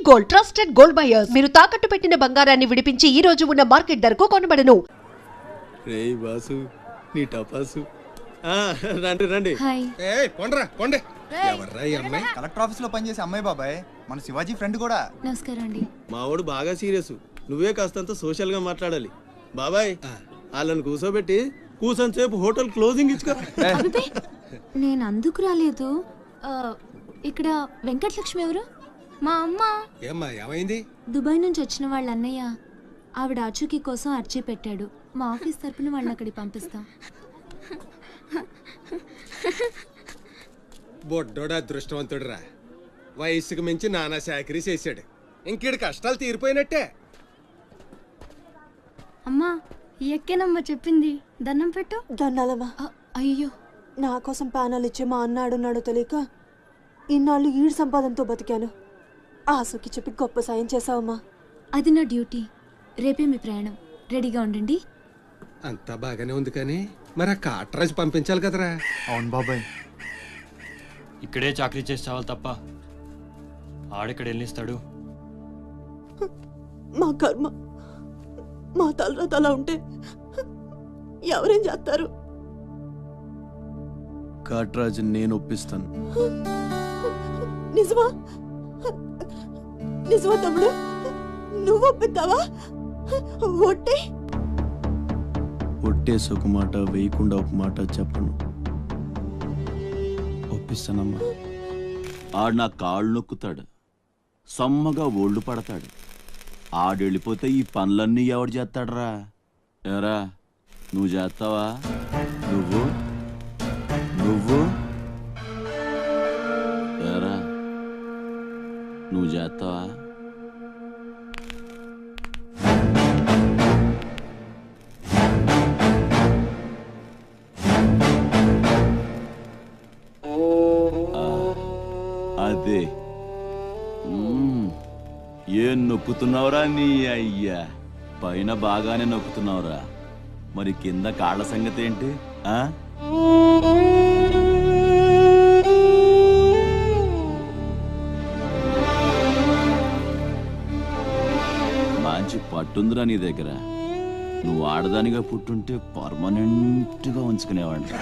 Gold, trusted gold buyers. మీరు తాకట్టు పెట్టిన బంగారాన్ని విడిపించి ఈ రోజు ఉన్న మార్కెట్ ధరకు కొనబడను. రేయ్ బాసు నీ టపాసు. రండి రండి. కొండే ఎవర్రా ఈ అమ్మాయి? కలెక్టర్ ఆఫీస్ లో పనిచేసే అమ్మాయి బాబాయ్, మన శివాజీ ఫ్రెండ్ కూడా. నమస్కారం అండి. మావాడు బాగా సీరియస్, నువ్వే కాస్తంత సోషల్ గా మాట్లాడాలి. బాబాయ్ వాళ్ళని కూర్చోబెట్టి కూర్చొని సేపు హోటల్ క్లోజింగ్ ఇచ్చుకో. నేను అందుకు రాలేదు. ఇక్కడ వెంకటలక్ష్మి ఎవరు? మా అమ్మ. ఏమ్మా ఏమైంది? దుబాయ్ నుంచి వచ్చిన వాళ్ళ అన్నయ్య ఆవిడ ఆచూకీ కోసం అర్జీ పెట్టాడు. మా ఆఫీస్ తరపున వాళ్ళని అక్కడికి పంపిస్తాం. బొడ్డోడు అదృష్టవంతుడురా, వయసుకు మించి నానా చాకరీ చేశాడు. ఇంకీడి కష్టాలు తీరిపోయినట్టే. అమ్మా ఎక్కేనమ్మా చెప్పింది, దండం పెట్టు. దండాలమ్మా. అయ్యో, నా కోసం పానాలు ఇచ్చే మా అన్నాడున్నాడో తెలియక ఇన్నాళ్ళు ఈడు సంపాదనతో బతికాను. ఆసుకి చెప్పి గొప్ప సాయం చేసావమ్మా. అది నా డ్యూటీ. రేపే మీ ప్రయాణం, రెడీగా ఉండండి. అంతా బాగానే ఉంది కానీ మరి ఆ కాట్రాజు పంపించాలి కదరా. అవును బాబాయ్, ఇక్కడే చాకరీ చేసి చావాలి తప్ప ఆడెక్కడ వెళ్ళిస్తాడు? మా కర్మ, మా తలరాత అలా ఉంటే ఎవరేం చేస్తారు? కాట్రాజు నేను ఒప్పిస్తాను. నిజమా? నిజమా తమ్ముడు? నువ్వు ఒప్పిద్దావా? ఒట్టే ఒట్టేసి ఒక మాట, వేయకుండా ఒక మాట చెప్పను. ఒప్పిస్తానమ్మా. ఆడు నా కాళ్ళు నొక్కుతాడు, సమ్మగా ఒళ్ళు పడతాడు. ఆడెళ్ళిపోతే ఈ పనులన్నీ ఎవడు చేస్తాడరా? ఎరా నువ్వు చేస్తావా? నువ్వు నువ్వు ఎరా నువ్వు చేస్తావా? అదే ఏం నొక్కుతున్నావురా నీ అయ్యా? పైన బాగానే నొక్కుతున్నావురా, మరి కింద కాళ్ళ సంగతి ఏంటి? మంచి పట్టుందిరా నీ దగ్గర. నువ్వు ఆడదానిగా పుట్టుంటే పర్మనెంట్ గా ఉంచుకునేవాడిని.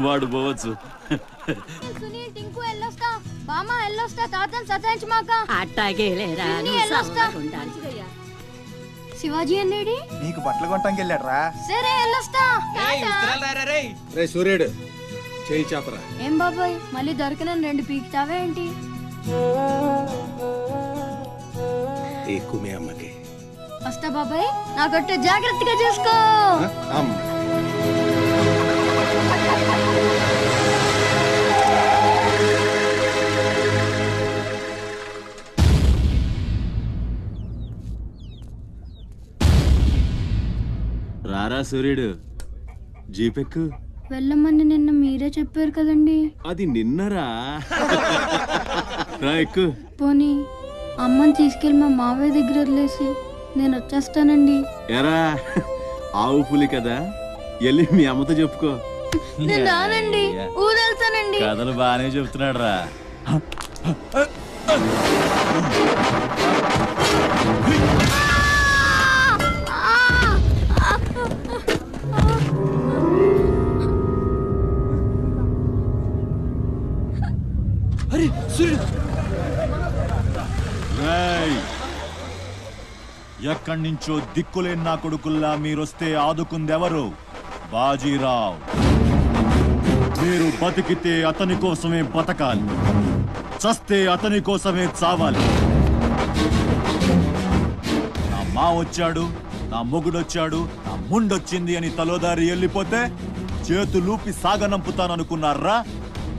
వాడు పోవచ్చు. శివాజీ అన్నేడి? నీకు బట్టలు కొనటానికి వెళ్ళాడరా. సరే వెళ్ళొస్తా. రే సూర్యుడు చేయి చాపరా. ఏం బాబాయ్, మళ్ళీ దొరకనని 2 పీకుతావే ఏంటి? ఎక్కువ మీ అమ్మకి. వస్తా బాబాయ్, నా కొట్టు జాగ్రత్తగా చూసుకో. రారా సూర్యుడు, జీపెక్కు. వెళ్ళమని నిన్న మీరే చెప్పారు కదండి. అది నిన్నరా. రా ఎక్కు. పోనీ అమ్మని తీసుకెళ్ళి మా మావయ్య దగ్గర వదిలేసి నేను వచ్చేస్తానండి. ఎరా ఆవు పులి కదా, వెళ్ళి మీ అమ్మతో చెప్పుకో. నేను రానండి, ఊరెళ్తానండి. కథలు బాగానే చెప్తున్నాడు రా. ఎక్కడి నుంచో దిక్కులేని నా కొడుకుల్లా మీరొస్తే ఆదుకుందెవరు? బాజీరావ్. మీరు బతికితే అతని కోసమే బతకాలి, చస్తే అతని కోసమే చావాలి. నా మా వచ్చాడు, నా మొగుడొచ్చాడు, నా ముండొచ్చింది అని తలోదారి వెళ్ళిపోతే చేతులూపి సాగనంపుతాననుకున్నారా?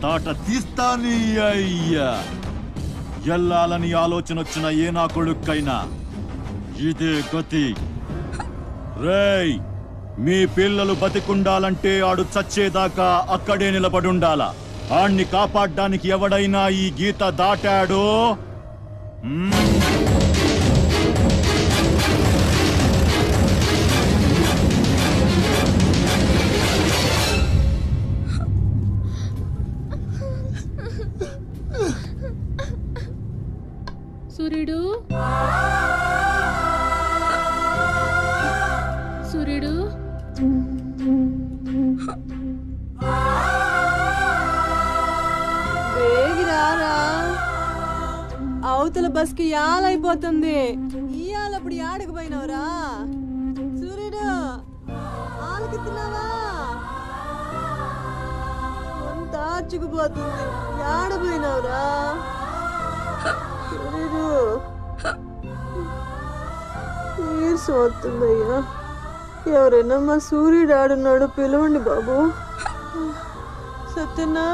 తాట తీస్తాని అయ్యా. ఎల్లాలని ఆలోచన వచ్చిన ఏ నా కొడుక్కైనా ఇదే గతి. రేయ్, మీ పిల్లలు బతికుండాలంటే ఆడు చచ్చేదాకా అక్కడే నిలబడుండాలా. ఆణ్ణి కాపాడ్డానికి ఎవడైనా ఈ గీత దాటాడో సూర్యుడు సూర్యుడు వేగిరారా అవతల బస్కి యాలైపోతుంది ఇయాలప్పుడు యాడకు పోయినవరా సూర్యుడు ఆలకిస్తున్నావా అంత ఆర్చుకుపోతుంది యాడ పోయినవరా సూర్యుడు నీరసం వస్తుందయ్యా ఎవరైనా మా సూర్యుడు ఆడున్నాడు పిలవండి బాబు. సత్యన్నా,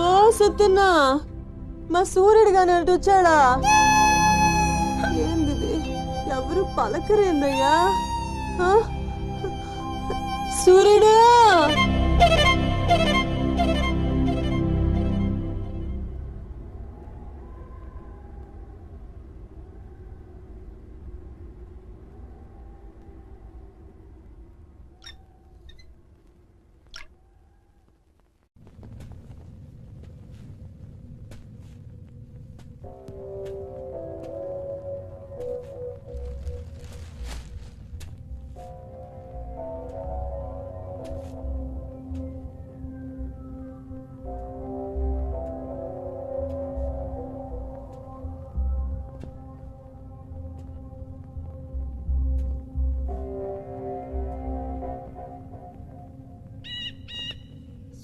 ఓ సత్యన్నా, మా సూర్యుడు కానీ అటు వచ్చాడా? ఏంది ఎవరు పలకరేందయ్యా? సూర్యుడు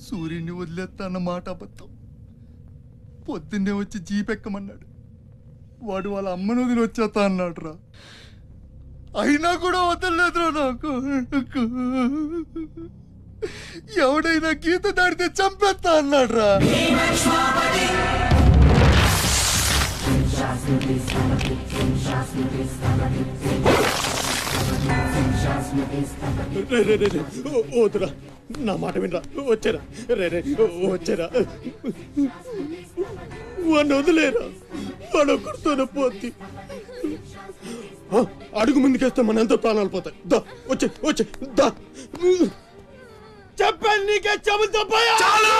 సూర్యుని వదిలేస్తా అన్న మాట అబద్ధం. పొద్దున్నే వచ్చి జీపెక్కమన్నాడు. వాడు వాళ్ళ అమ్మను వదిలి వచ్చేస్తా అన్నాడు రా. అయినా కూడా వదలలేదురా నాకు. ఎవడైనా గీత దాడితే చంపేస్తా అన్నాడు రా. వద్దురా, నా మాట వినరా. వచ్చారా రే వచ్చారా, వాడిని వదిలేరా. వాడు ఒక్కడితోనే పోతి. అడుగు ముందుకేస్తే మన ఎంత ప్రాణాలు పోతాయి. దా వచ్చే వచ్చే దా. చెప్పాను నీకే, చెబుతా పోయా. చాలు.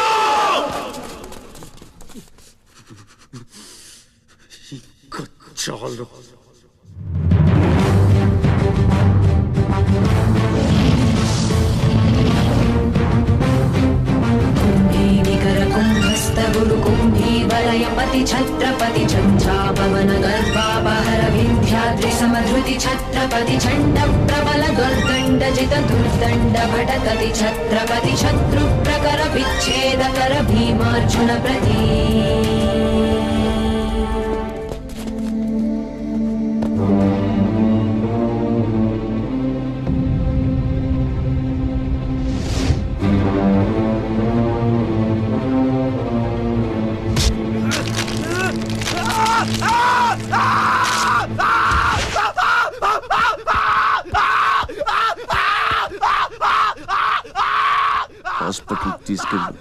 కుంభీవలయపతి ఛత్రపతి చంచాపవన గర్భాపహర వింధ్యాద్రి సమధృతి ఛత్రపతి చండ ప్రబల దుర్దండజిత దుర్దండ భటకతి ఛత్రపతి శత్రు ప్రకర విచ్ఛేదకర భీమార్జున ప్రతి హాస్పిటల్ తీసుకెళ్ళు.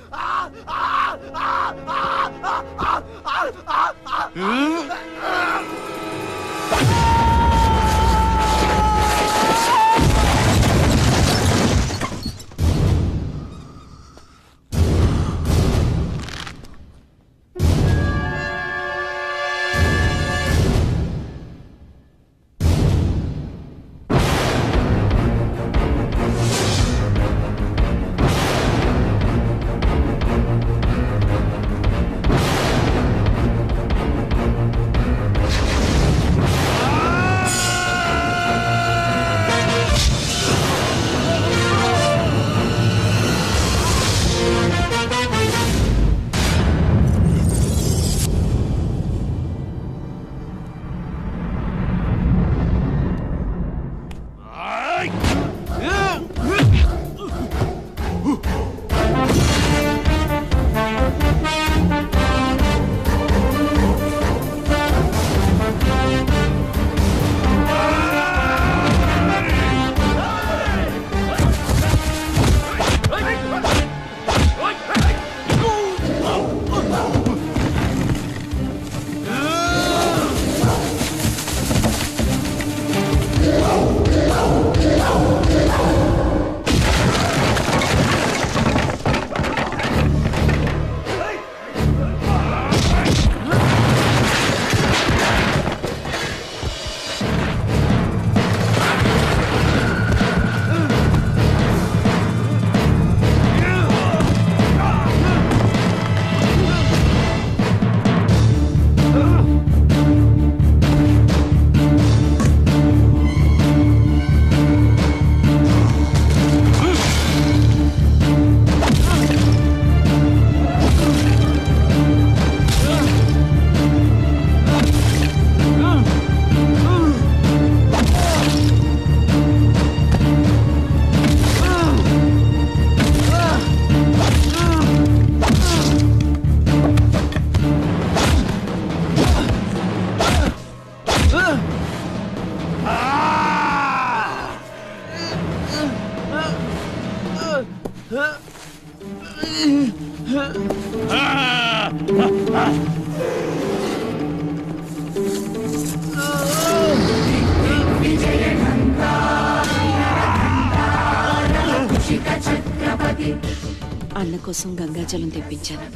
అన్న కోసం గంగాజలం తెప్పించాను.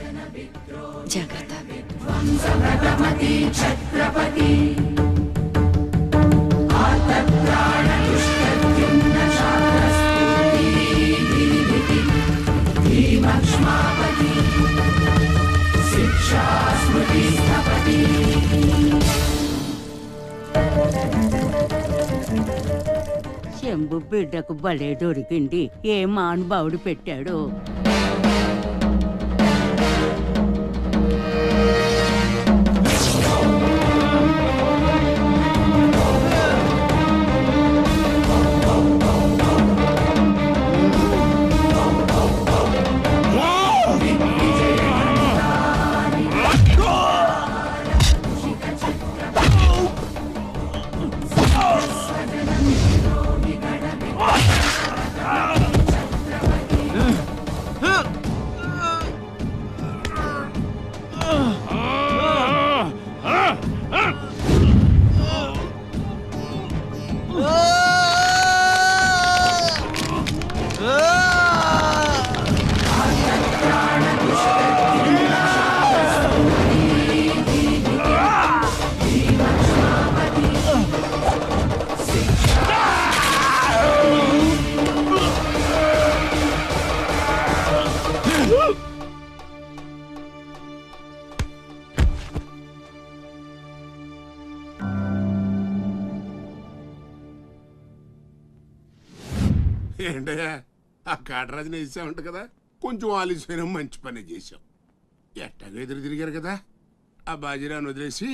జాగ్రత్త. శంభు బిడ్డకు భలే దొరికింది. ఏ మానుభావుడు పెట్టాడు. ఏంటయ్యా ఆ కాటరాజుని వేసామంట కదా, కొంచెం ఆలస్యమైన మంచి పని చేసాం. ఎట్టాగా ఎదురు తిరిగారు కదా, ఆ బాజీరావుని వదిలేసి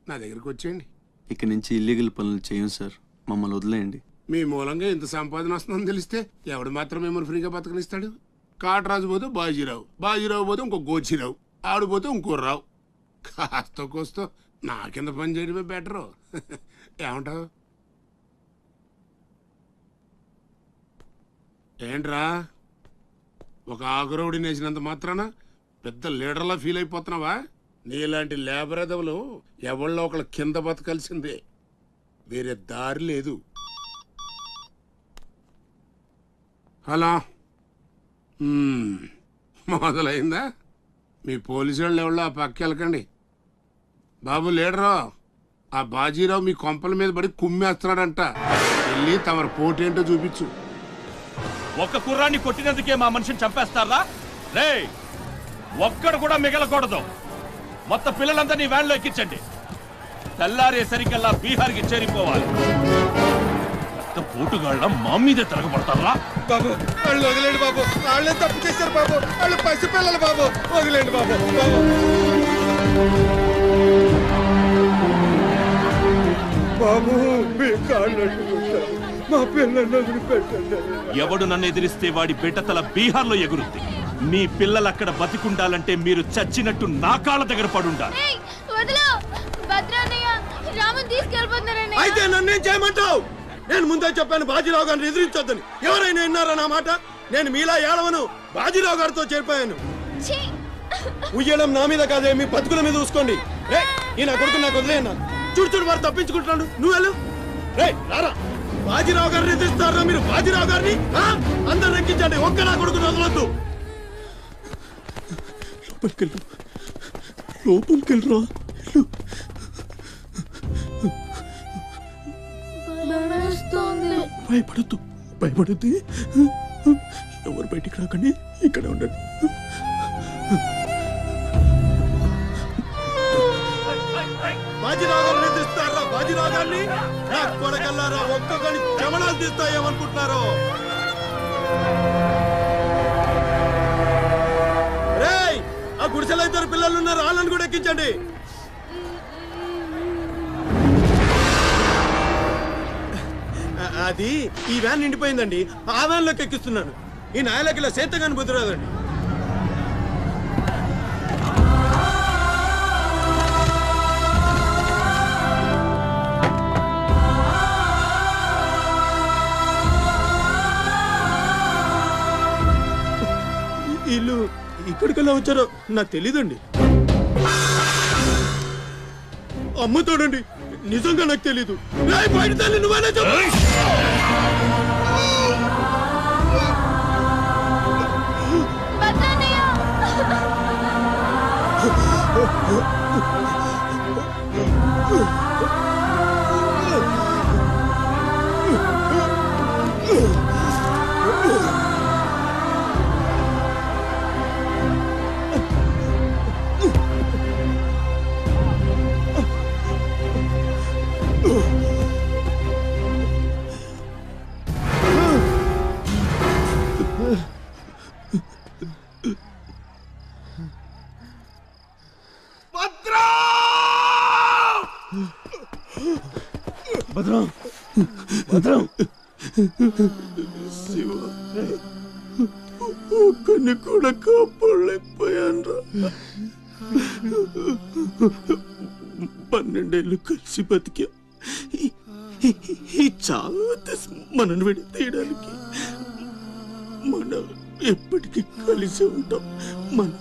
నా దగ్గరికి వచ్చేయండి. ఇక నుంచి ఇల్లీగల్ పనులు చేయం సార్, మమ్మల్ని వదిలేయండి. మీ మూలంగా ఇంత సంపాదన వస్తుందని తెలిస్తే ఎవడు మాత్రం మిమ్మల్ని ఫ్రీగా బతకనిస్తాడు? కాటరాజు పోతే బాజీరావు, బాజీరావు పోతే ఇంకో గోచిరావు, ఆడిపోతే ఇంకో రావు. కాస్త కోస్తో నా కింద పని చేయడమే బెటరు. ఏమంటావు? ఏంట్రా ఒక ఆగురవుడిని వేసినంత మాత్రాన పెద్ద లీడర్లా ఫీల్ అయిపోతున్నావా? నీలాంటి లేబర్ ఎదవలు ఎవళ్ళో ఒకళ్ళ కింద బతకాల్సిందే, వేరే దారి లేదు. హలో, మొదలైందా? మీ పోలీసు వాళ్ళు ఎవరో ఆ పక్క వెళ్ళకండి. బాబు లీడరు, ఆ బాజీరావు మీ కొంపల మీద పడి కుమ్మేస్తున్నాడంట. వెళ్ళి తమరు పోటేంటో చూపించు. ఒక్క కుర్రాన్ని కొట్టినందుకే మా మనిషిని చంపేస్తారా? రే, ఒక్కడు కూడా మిగలకూడదు. మొత్తం పిల్లలందరినీ వ్యాన్లో ఎక్కించండి. తెల్లారేసరికల్లా బీహార్కి చేరిపోవాలి. పోటుగాళ్ళ మా మీదే తిరగబడతారా? బాబు వాళ్ళు వదిలేండి బాబు, వాళ్ళే తప్పు చేశారు బాబు, వాళ్ళు పసిపిల్లలు బాబు, వదిలేండి బాబు. బాబు మీ కాళ్ళు మా పిల్లల్ని వదిలిపెట్టండి. ఎవడు నన్ను ఎదిరిస్తే వాడి బిడ్డతల బీహార్లో ఎగురుద్ది. మీ పిల్లలు అక్కడ బతికుండాలంటే మీరు చచ్చినట్టు నా కాళ్ళ దగ్గర పడుండాలి. అయితే నన్నేం చేయమంటావు? నేను ముందే చెప్పాను బాజీరావు గారిని ఎదిరించొద్దని. ఎవరైనా విన్నారా నా మాట? నేను మీలా ఏడవను, బాజీరావు గారితో చేరిపోయాను. ఉయ్యడం నా మీద కాదే, మీ బతుకుల మీద చూసుకోండి. ఈ నా కొడుకు నాకు వదిలేయన్నా. చూడు చూడు వారు తప్పించుకుంటున్నాడు, నువ్వు వెళ్ళు. రే రారా, బాజీరావు గారిని ఎదిరిస్తారా మీరు? బాజీరావు గారిని అందరు ఎక్కించండి, ఒక్క నా కొడుకుని వదలొద్దు. లోపలికెళ్ళరా. భయపడద్దు, భయపడద్దు. ఎవరు బయటికి రాకండి, ఇక్కడ ఉండండి. బాజీరావు గారిని ఎదిరిస్తారా? బాజీరావు గారిని నా కొడకల్లారా, ఒక్కొక్కని చెమడాలు తీస్తాయేమనుకుంటున్నారు? రేయ్, ఆ గుడిసెలో ఇద్దరు పిల్లలు ఉన్నారు, వాళ్ళని కూడా ఎక్కించండి. అది ఈ వ్యాన్ నిండిపోయిందండి, ఆ వ్యాన్ లోకి ఎక్కిస్తున్నాను. ఈ నాయలకి ఇలా సేతగాని బుద్ధిరాదండి. ఇల్లు ఇక్కడ ఎప్పటికల్లా వచ్చారో నాకు తెలీదండి. అమ్ముతాడండి, నిజంగా నాకు తెలీదు. బయట తల్లి నువ్వేనా చెప్పు. భద్రం, భద్రం, శివ, ఒక్కడిని కూడా కాపాడలేకపోయాను. 12 ఏళ్ళు కలిసి బతికా. ఈ చావు మనను విడి తీయడానికి మనం ఎప్పటికీ కలిసి ఉంటాం. మన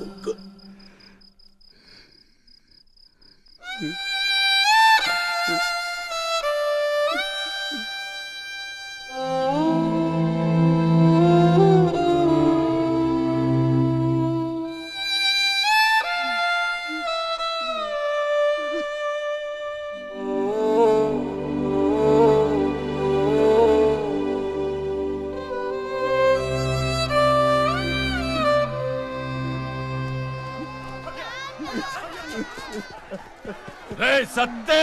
సత్తే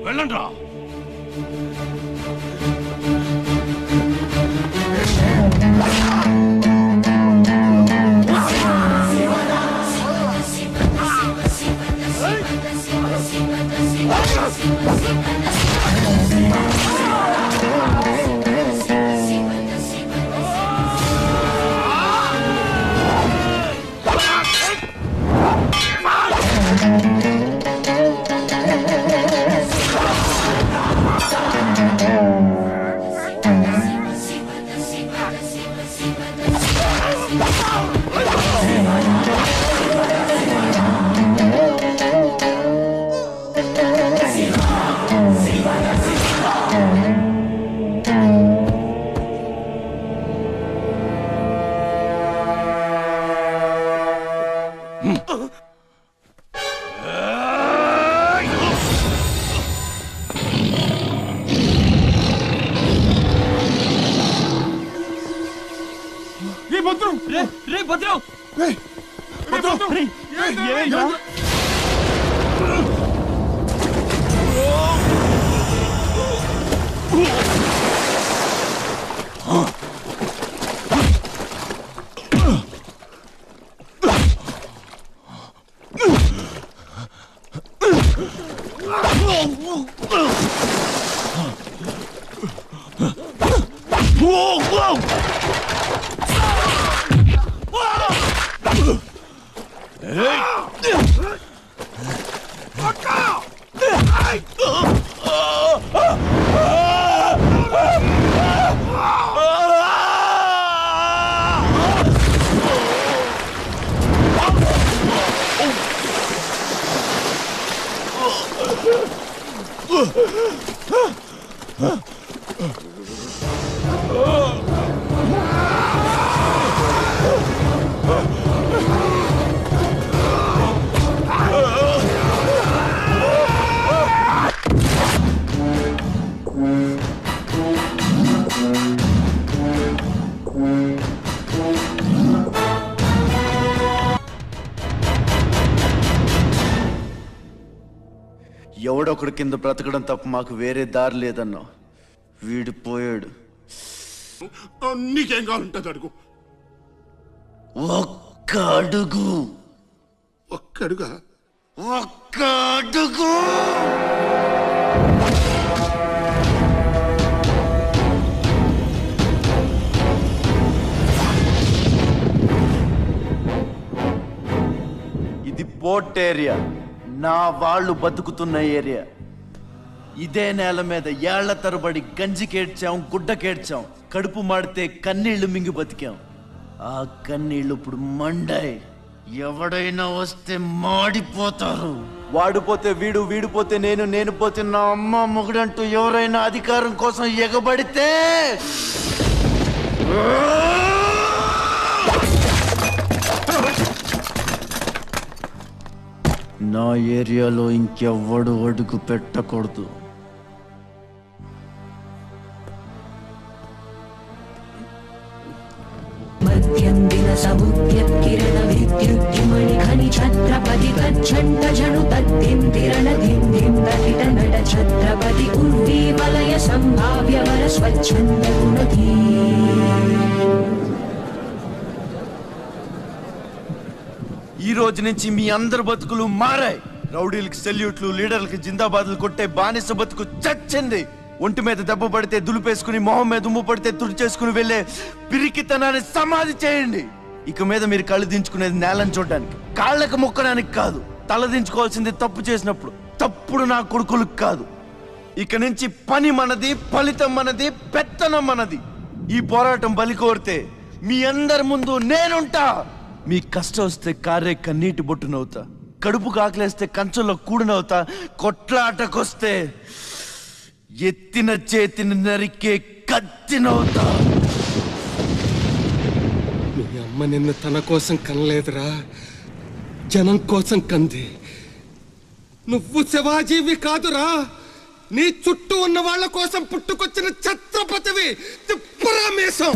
వెళ్ళండి రా. భద్రం, రే భద్రం, ఎవడొకడు కింద బ్రతకడం తప్ప మాకు వేరే దారి లేదన్నా. వీడు పోయాడు. నీకేం కావాలంటుంది అడుగు. ఒక్క అడుగు. ఒక్క అడుగా? ఒక్క అడుగు. ఇది పోర్ట్ ఏరియా, నా వాళ్ళు బతుకుతున్న ఏరియా. ఇదే నేల మీద ఏళ్ల తరబడి గంజికేడ్చాం, గుడ్డకేడ్చాం, కడుపు మాడితే కన్నీళ్లు మింగి బతికాం. ఆ కన్నీళ్లు ఇప్పుడు మండాయి. ఎవడైనా వస్తే మాడిపోతారు. వాడిపోతే వీడు, వీడిపోతే నేను, నేను పోతే నా అమ్మ మొగుడంటూ ఎవరైనా అధికారం కోసం ఎగబడితే నా ఏరియాలో ఇంకెవ్వడు అడుగు పెట్టకూడదు. మధ్యందిన సముద్యకిరణ విద్యుద్యుమణి ఖని ఛత్రపతి తచ్చండ జను తద్దింతిరణ దిందిం తకిట నట ఛత్రపతి ఉర్వీ వలయ సంభావ్య వర స్వచ్ఛంద గుణధీ. ఈ రోజు నుంచి మీ అందరి బతుకులు మారాయి. రౌడీలకి సెల్యూట్లు, లీడర్లకి జిందాబాద్లు కొట్టే బానిస బతుకు చచ్చింది. ఒంటి మీద దెబ్బ పడితే దులిపేసుకుని, మొహం మీద దుమ్ము పడితే తుడిచేసుకుని వెళ్ళే పిరికితనాన్ని సమాధి చేయండి. ఇక మీద మీరు కళ్ళు దించుకునేది నేలను చూడడానికి, కాళ్ళకు మొక్కడానికి కాదు. తల దించుకోవాల్సింది తప్పు చేసినప్పుడు, తప్పుడు నా కొడుకులకు కాదు. ఇక నుంచి పని మనది, ఫలితం మనది, పెత్తనం మనది. ఈ పోరాటం బలి కోరితే మీ అందరి ముందు నేనుంటా. మీ కష్టం వస్తే కారే కన్నీటి బొట్టునవుతా, కడుపు కాకలేస్తే కంచంలో కూడినవుతా, కొట్లాటకొస్తే ఎత్తిన చేతిని నరికే కత్తినవుతా. మీ అమ్మ నిన్ను తన కోసం కనలేదురా, జనం కోసం కంది. నువ్వు శివాజీవి కాదురా, నీ చుట్టూ ఉన్న వాళ్ళ కోసం పుట్టుకొచ్చిన ఛత్రపతివి. తిప్పురా మీసం.